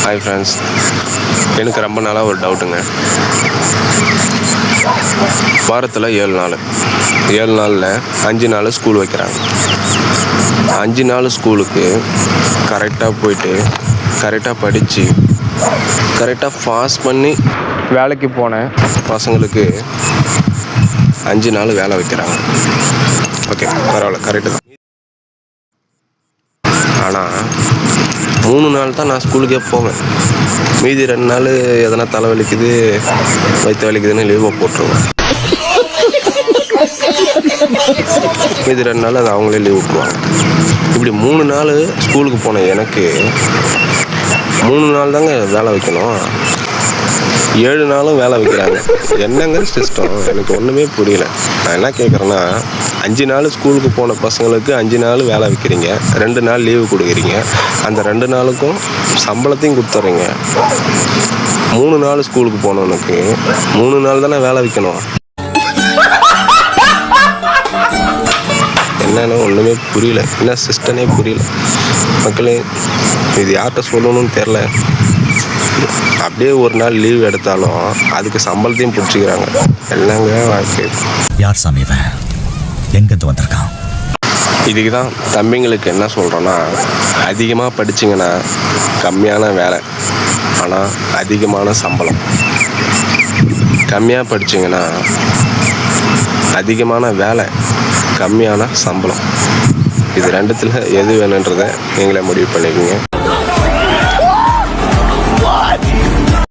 Hi friends, எனக்கு ரொம்ப நாளாக ஒரு டவுட்டுங்க. வாரத்தில் 7 நாளில் 5 நாள் ஸ்கூல் வைக்கிறாங்க. 5 நாள் ஸ்கூலுக்கு கரெக்டாக போயிட்டு கரெக்டாக படித்து கரெக்டாக பாஸ் பண்ணி வேலைக்கு போன பசங்களுக்கு 5 நாள் வேலை வைக்கிறாங்க. ஓகே, பரவாயில்ல, கரெக்டு தான். ஆனால் 3 நாள் தான் நான் ஸ்கூலுக்கே போவேன். மீதி 2 நாள் எதனா தலைவலிக்குது, வயிற்று வலிக்குதுன்னு லீவை போட்டுருவேன். மீதி 2 நாள் அது அவங்களே லீவ் விட்டுருவாங்க. இப்படி 3 நாள் ஸ்கூலுக்கு போன எனக்கு 3 நாள் தாங்க வேலை வைக்கணும், 7 நாளும் வேலை வைக்கிறாங்க. என்னங்க சிஸ்டம், எனக்கு ஒன்றுமே புரியல. நான் என்ன கேட்குறேன்னா, 5 நாள் ஸ்கூலுக்கு போன பசங்களுக்கு 5 நாள் வேலை வைக்கிறீங்க, 2 நாள் லீவு கொடுக்குறீங்க. அந்த 2 நாளுக்கும் சம்பளத்தையும் கொடுத்துட்றீங்க. 3 நாள் ஸ்கூலுக்கு போனவனுக்கு 3 நாள் தானே வேலை வைக்கணும். என்னன்னு ஒன்றுமே புரியல. என்ன சிஸ்டனே புரியல. மக்களே, இது யார்கிட்ட சொல்லணும்னு தெரில. அப்படியே ஒரு நாள் லீவ் எடுத்தாலும் அதுக்கு சம்பளத்தையும் பிடிச்சிக்கிறாங்க. என்னங்க வாழ்க்கை. யார் சாமி இவன்? எங்கேருந்து வந்திருக்கான்? இதுக்கு தான் தம்பிங்களுக்கு என்ன சொல்கிறோன்னா, அதிகமாக படிச்சிங்கன்னா கம்மியான வேலை, ஆனால் அதிகமான சம்பளம். கம்மியாக படிச்சிங்கன்னா அதிகமான வேலை, கம்மியான சம்பளம். இது ரெண்டுத்தில் எது வேணுன்றதை நீங்களே முடிவு பண்ணிக்கோங்க.